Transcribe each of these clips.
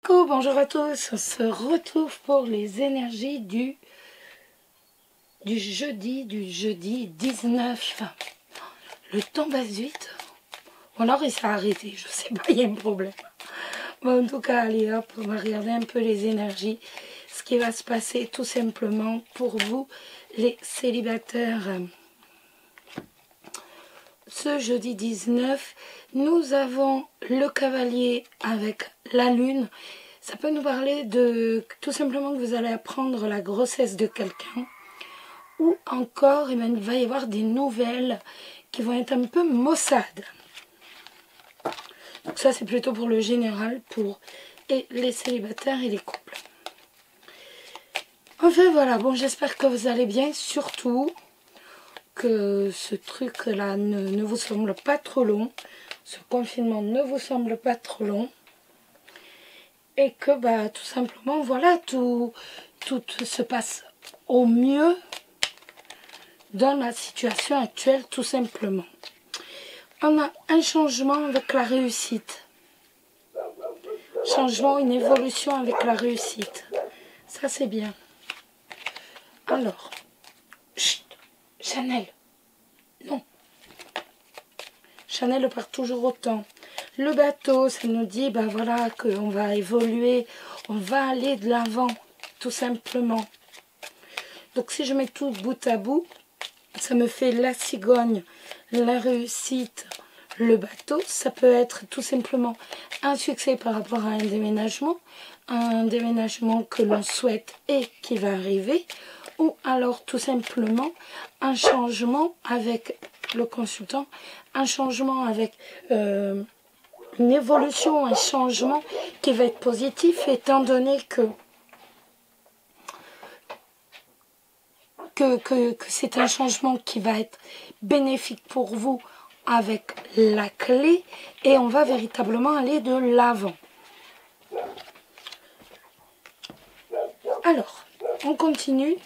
Coucou, bonjour à tous, on se retrouve pour les énergies du jeudi 19. Le temps passe vite, ou alors il s'est arrêté, je sais pas, il y a un problème. Bon, en tout cas, allez hop, on va regarder un peu les énergies, ce qui va se passer tout simplement pour vous, les célibataires. Ce jeudi 19, nous avons le cavalier avec la lune. Ça peut nous parler de tout simplement que vous allez apprendre la grossesse de quelqu'un. Ou encore, il va y avoir des nouvelles qui vont être un peu maussades. Donc ça, c'est plutôt pour le général, pour les célibataires et les couples. Enfin voilà, bon, j'espère que vous allez bien, surtout que ce truc-là ne vous semble pas trop long, ce confinement ne vous semble pas trop long, et que bah, tout simplement, voilà, tout se passe au mieux dans la situation actuelle, tout simplement. On a un changement avec la réussite. Changement, une évolution avec la réussite. Ça, c'est bien. Alors, chut, Chanel. Non. Chanel part toujours autant. Le bateau, ça nous dit, bah voilà, qu'on va évoluer, on va aller de l'avant, tout simplement. Donc si je mets tout bout à bout, ça me fait la cigogne, la réussite, le bateau. Ça peut être tout simplement un succès par rapport à un déménagement que l'on souhaite et qui va arriver, ou alors tout simplement un changement avec le consultant, un changement avec une évolution, un changement qui va être positif, étant donné que c'est un changement qui va être bénéfique pour vous avec la clé, et on va véritablement aller de l'avant. Alors, on continue.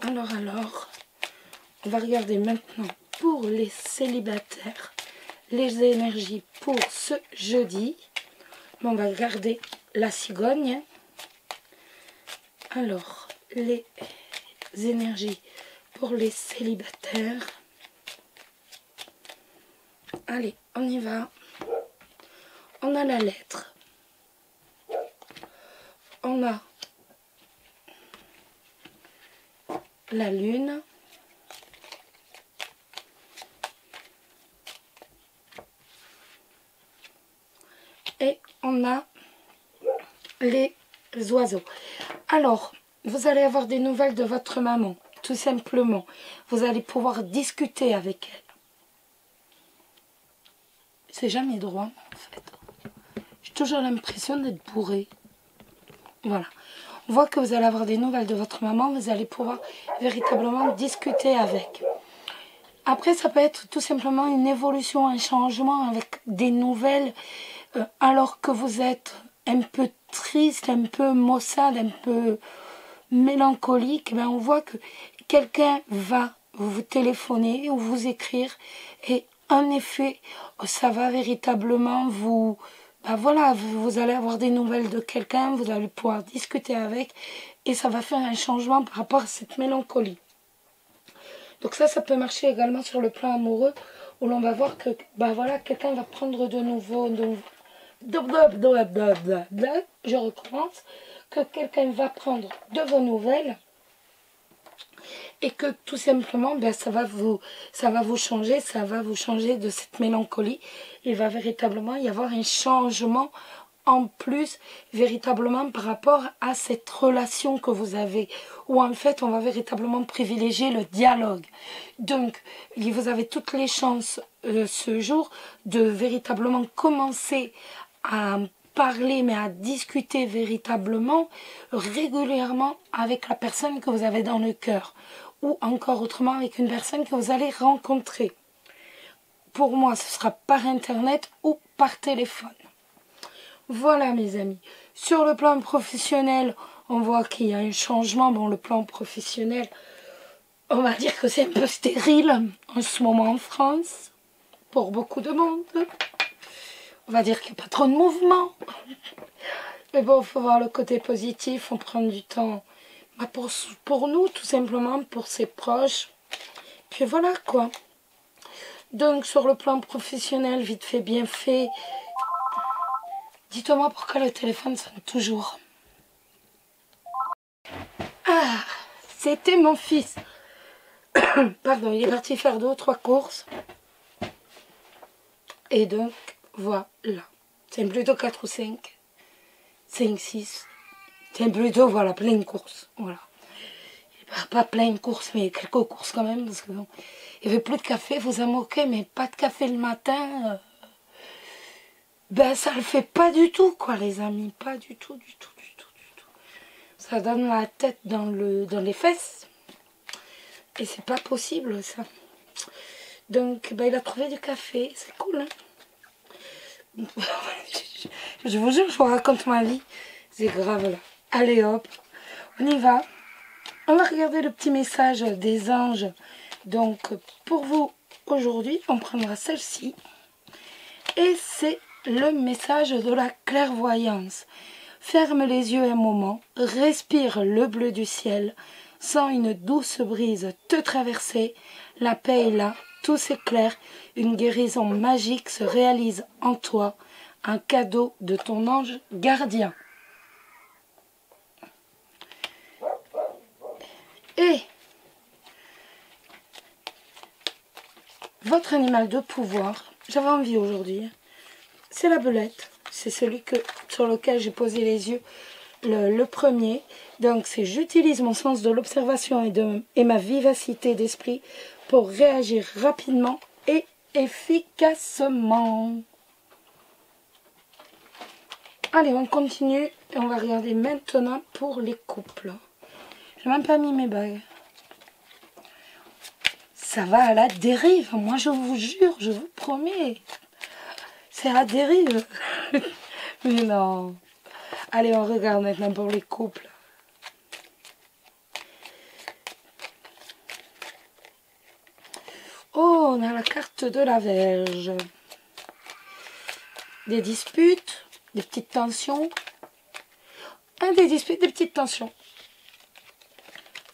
Alors, on va regarder maintenant pour les célibataires, les énergies pour ce jeudi. On va regarder la cigogne. Alors, les énergies pour les célibataires. Allez, on y va. On a la lettre. On a la lune. Et on a les oiseaux. Alors, vous allez avoir des nouvelles de votre maman, tout simplement. Vous allez pouvoir discuter avec elle. C'est jamais droit, en fait. J'ai toujours l'impression d'être bourrée. Voilà. On voit que vous allez avoir des nouvelles de votre maman, vous allez pouvoir véritablement discuter avec. Après, ça peut être tout simplement une évolution, un changement avec des nouvelles, alors que vous êtes un peu triste, un peu maussade, un peu mélancolique. Ben on voit que quelqu'un va vous téléphoner ou vous écrire, et en effet, ça va véritablement vous... Ben voilà, vous allez avoir des nouvelles de quelqu'un, vous allez pouvoir discuter avec, et ça va faire un changement par rapport à cette mélancolie. Donc ça peut marcher également sur le plan amoureux, où l'on va voir que, ben voilà, quelqu'un va prendre de nouveau, je recommence, que quelqu'un va prendre de vos nouvelles, et que tout simplement, ben, ça va vous changer de cette mélancolie. Il va véritablement y avoir un changement en plus, véritablement par rapport à cette relation que vous avez, où en fait on va véritablement privilégier le dialogue. Donc vous avez toutes les chances ce jour de véritablement commencer à parler, mais à discuter véritablement régulièrement avec la personne que vous avez dans le cœur, ou encore autrement avec une personne que vous allez rencontrer. Pour moi, ce sera par internet ou par téléphone. Voilà mes amis. Sur le plan professionnel, on voit qu'il y a un changement. Bon, le plan professionnel, on va dire que c'est un peu stérile en ce moment en France. pour beaucoup de monde. On va dire qu'il n'y a pas trop de mouvement. Mais bon, il faut voir le côté positif, on prend du temps pour nous, tout simplement, pour ses proches. Puis voilà, quoi. Donc, sur le plan professionnel, vite fait, bien fait. Dites-moi pourquoi le téléphone sonne toujours. Ah, c'était mon fils. Pardon, il est parti faire 2 ou 3 courses. Et donc, voilà. C'est plutôt 4 ou 5. 5, 6. C'est plutôt, voilà, pleine course. Voilà. Pas plein de courses, mais quelques courses quand même. Parce que bon, il n'y avait plus de café, vous en moquez, mais pas de café le matin. Ben, ça le fait pas du tout, quoi, les amis. Pas du tout, du tout, du tout, du tout. Ça donne la tête dans les fesses. Et c'est pas possible, ça. Donc, ben, il a trouvé du café. C'est cool, hein. Je vous jure, je vous raconte ma vie. C'est grave, là. Allez, hop. On y va. On va regarder le petit message des anges. Donc, pour vous, aujourd'hui, on prendra celle-ci. Et c'est le message de la clairvoyance. Ferme les yeux un moment, respire le bleu du ciel, sens une douce brise te traverser, la paix est là, tout s'éclaire, une guérison magique se réalise en toi, un cadeau de ton ange gardien. Et votre animal de pouvoir, j'avais envie aujourd'hui, c'est la belette. C'est celui sur lequel j'ai posé les yeux, le premier. Donc c'est j'utilise mon sens de l'observation et ma vivacité d'esprit pour réagir rapidement et efficacement. Allez, on continue et on va regarder maintenant pour les couples. J'ai même pas mis mes bagues. Ça va à la dérive, moi je vous jure, je vous promets. C'est à la dérive. Mais non. Allez, on regarde maintenant pour les couples. Oh, on a la carte de la Vierge. Des disputes, des petites tensions. Des disputes, des petites tensions.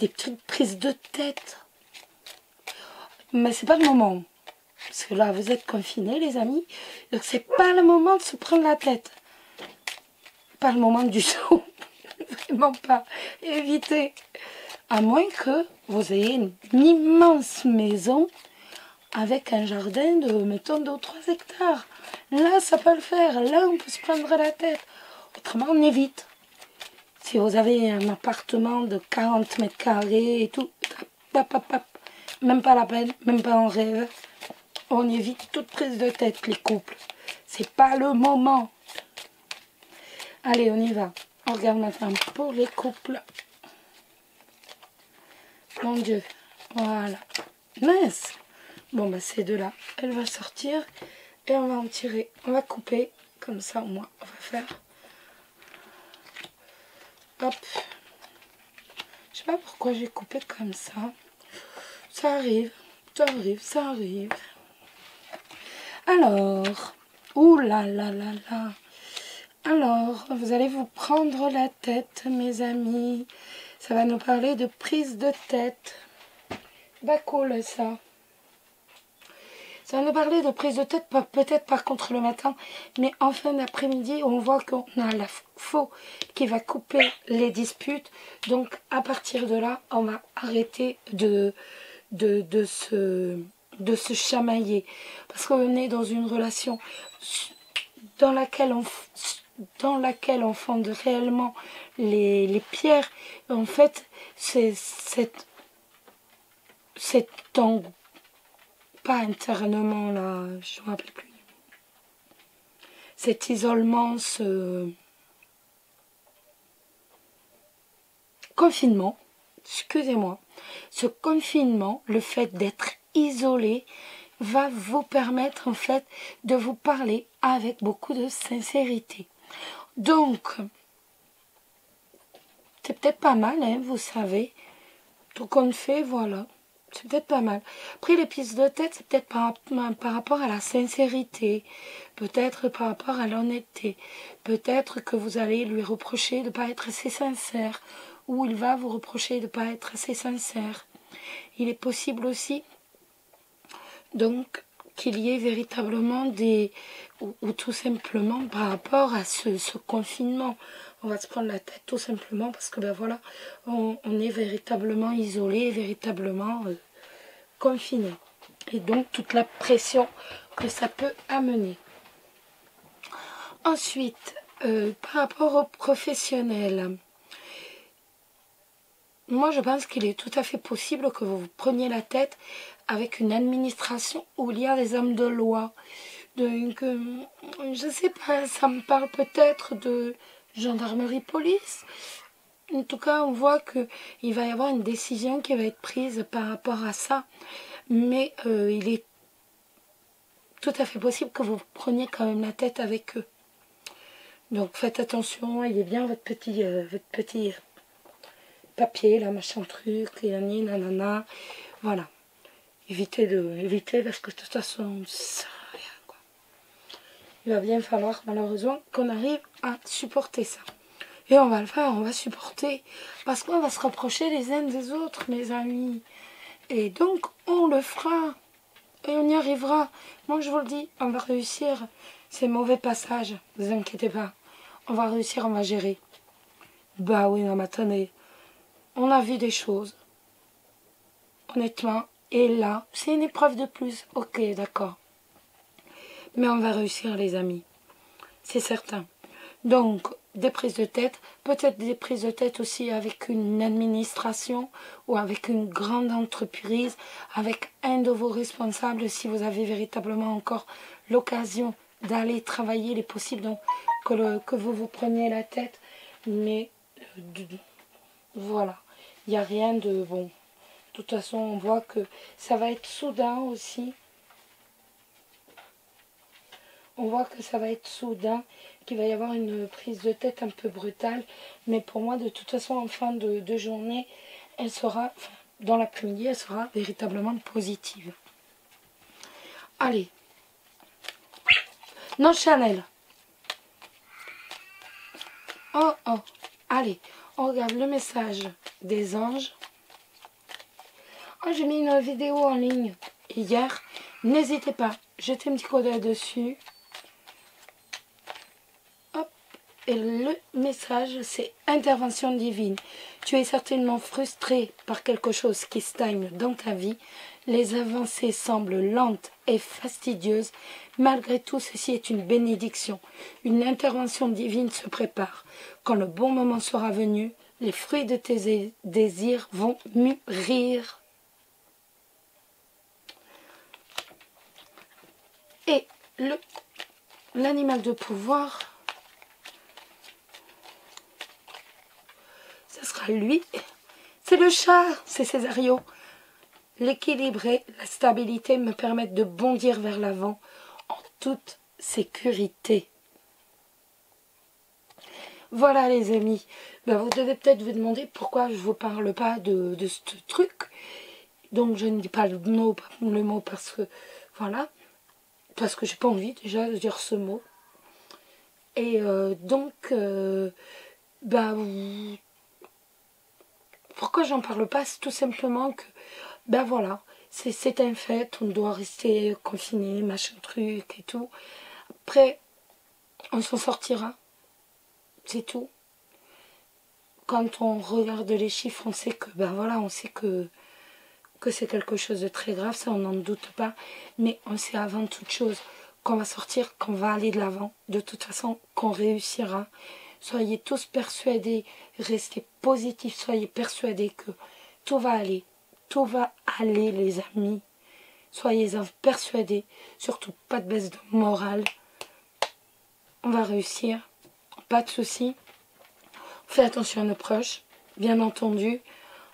Des petites prises de tête. Mais c'est pas le moment. Parce que là, vous êtes confinés, les amis. Donc, c'est pas le moment de se prendre la tête. Pas le moment du tout. Vraiment pas. Évitez. À moins que vous ayez une immense maison avec un jardin de, mettons, 2 ou 3 hectares. Là, ça peut le faire. Là, on peut se prendre la tête. Autrement, on évite. Si vous avez un appartement de 40 mètres carrés et tout, même pas la peine, même pas en rêve. On évite toute prise de tête, les couples. C'est pas le moment. Allez, on y va. On regarde maintenant pour les couples. Mon Dieu. Voilà. Mince. Bon, bah, ces deux-là, elle va sortir. Et on va en tirer. On va couper. Comme ça, au moins, on va faire. Hop. Je sais pas pourquoi j'ai coupé comme ça. Ça arrive. Ça arrive. Ça arrive. Alors. Ouh là là là là. Alors, vous allez vous prendre la tête, mes amis. Ça va nous parler de prise de tête. Bah cool, ça. Ça va nous parler de prise de tête, peut-être par contre le matin. Mais en fin d'après-midi, on voit qu'on a la faux qui va couper les disputes. Donc, à partir de là, on va arrêter de se chamailler. Parce qu'on est dans une relation dans laquelle on fonde réellement les pierres. En fait, c'est cet pas internement là, je ne me rappelle plus. Cet isolement, ce confinement, excusez-moi, ce confinement, le fait d'être isolé, va vous permettre en fait de vous parler avec beaucoup de sincérité. Donc, c'est peut-être pas mal, hein, vous savez. Tout qu'on fait, voilà. C'est peut-être pas mal. Après, les prises de tête, c'est peut-être par rapport à la sincérité, peut-être par rapport à l'honnêteté, peut-être que vous allez lui reprocher de ne pas être assez sincère, ou il va vous reprocher de ne pas être assez sincère. Il est possible aussi, donc, qu'il y ait véritablement ou tout simplement par rapport à ce confinement. On va se prendre la tête tout simplement parce que ben voilà, on est véritablement isolé, véritablement confiné. Et donc toute la pression que ça peut amener. Ensuite, par rapport aux professionnels, moi je pense qu'il est tout à fait possible que vous vous preniez la tête avec une administration où il y a des hommes de loi. Donc, je sais pas, ça me parle peut-être de gendarmerie police. En tout cas, on voit qu'il va y avoir une décision qui va être prise par rapport à ça. Mais il est tout à fait possible que vous preniez quand même la tête avec eux. Donc faites attention, ayez bien votre petit papier, là, machin truc, nanana. Voilà. Évitez parce que de toute façon, ça sert à rien, quoi. Il va bien falloir malheureusement qu'on arrive à supporter ça. Et on va le faire, on va supporter. Parce qu'on va se rapprocher les uns des autres, mes amis. Et donc, on le fera. Et on y arrivera. Moi, je vous le dis, on va réussir ces mauvais passages. Ne vous inquiétez pas. On va réussir, on va gérer. Bah oui, non, mais attendez. On a vu des choses. Honnêtement. Et là, c'est une épreuve de plus. Ok, d'accord. Mais on va réussir, les amis. C'est certain. Donc, des prises de tête, peut-être des prises de tête aussi avec une administration ou avec une grande entreprise, avec un de vos responsables si vous avez véritablement encore l'occasion d'aller travailler, il est possible donc que vous vous preniez la tête, mais voilà, il n'y a rien de bon. De toute façon, on voit que ça va être soudain aussi. On voit que ça va être soudain, qu'il va y avoir une prise de tête un peu brutale. Mais pour moi, de toute façon, en fin de journée, elle sera, enfin, dans l'après-midi, elle sera véritablement positive. Allez. Non, Chanel. Oh, oh. Allez, on regarde le message des anges. Oh, j'ai mis une vidéo en ligne hier. N'hésitez pas, jetez un petit coup d'œil dessus. Et le message, c'est intervention divine. Tu es certainement frustré par quelque chose qui stagne dans ta vie. Les avancées semblent lentes et fastidieuses. Malgré tout, ceci est une bénédiction. Une intervention divine se prépare. Quand le bon moment sera venu, les fruits de tes désirs vont mûrir. Et l'animal de pouvoir... ce sera lui, c'est le chat, c'est Césario. L'équilibre et la stabilité me permettent de bondir vers l'avant en toute sécurité. Voilà les amis, ben, vous devez peut-être vous demander pourquoi je ne vous parle pas de ce truc. Donc je ne dis pas le mot parce que, voilà, parce que j'ai pas envie déjà de dire ce mot. Et ben, pourquoi j'en parle pas? C'est tout simplement que, ben voilà, c'est un fait, on doit rester confiné, machin truc et tout. Après, on s'en sortira, c'est tout. Quand on regarde les chiffres, on sait que, ben voilà, on sait que c'est quelque chose de très grave, ça on n'en doute pas. Mais on sait avant toute chose qu'on va sortir, qu'on va aller de l'avant, de toute façon, qu'on réussira. Soyez tous persuadés, restez positifs, soyez persuadés que tout va aller les amis. Soyez-en persuadés, surtout pas de baisse de morale. On va réussir, pas de soucis. On fait attention à nos proches, bien entendu.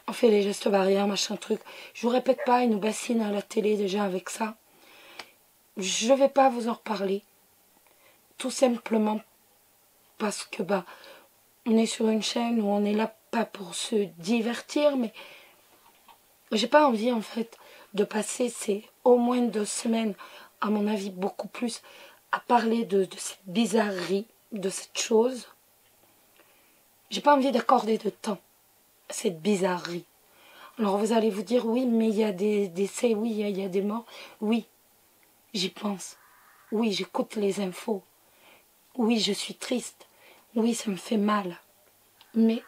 On fait les gestes barrières, machin truc. Je vous répète pas, ils nous bassinent à la télé déjà avec ça. Je vais pas vous en reparler. Tout simplement parce que bah on est sur une chaîne où on est là pas pour se divertir, mais J'ai pas envie en fait de passer ces au moins 2 semaines, à mon avis beaucoup plus, à parler de cette bizarrerie, de cette chose. J'ai pas envie d'accorder de temps à cette bizarrerie. Alors vous allez vous dire, oui, mais il y a des décès, oui, il y a des morts. Oui, j'y pense. Oui, j'écoute les infos. Oui, je suis triste. Oui, ça me fait mal. Mais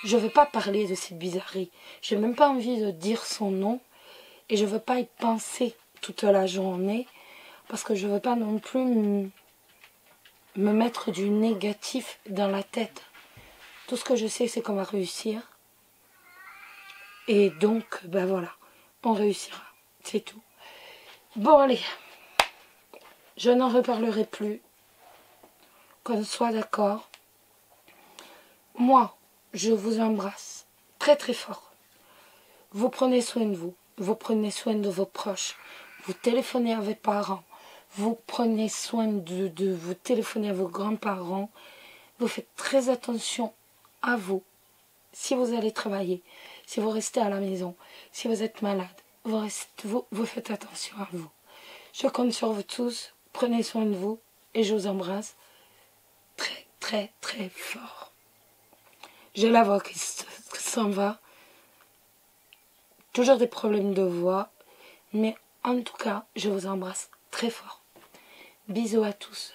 je ne veux pas parler de cette bizarrerie. Je n'ai même pas envie de dire son nom. Et je ne veux pas y penser toute la journée. Parce que je ne veux pas non plus me mettre du négatif dans la tête. Tout ce que je sais, c'est qu'on va réussir. Et donc, ben voilà, on réussira. C'est tout. Bon, allez. Je n'en reparlerai plus. Qu'on soit d'accord. Moi, je vous embrasse très très fort. Vous prenez soin de vous. Vous prenez soin de vos proches. Vous téléphonez à vos parents. Vous prenez soin de vous téléphoner à vos grands-parents. Vous faites très attention à vous. Si vous allez travailler, si vous restez à la maison, si vous êtes malade, vous faites attention à vous. Je compte sur vous tous. Prenez soin de vous et je vous embrasse très très très fort. J'ai la voix qui s'en va. Toujours des problèmes de voix. Mais en tout cas, je vous embrasse très fort. Bisous à tous.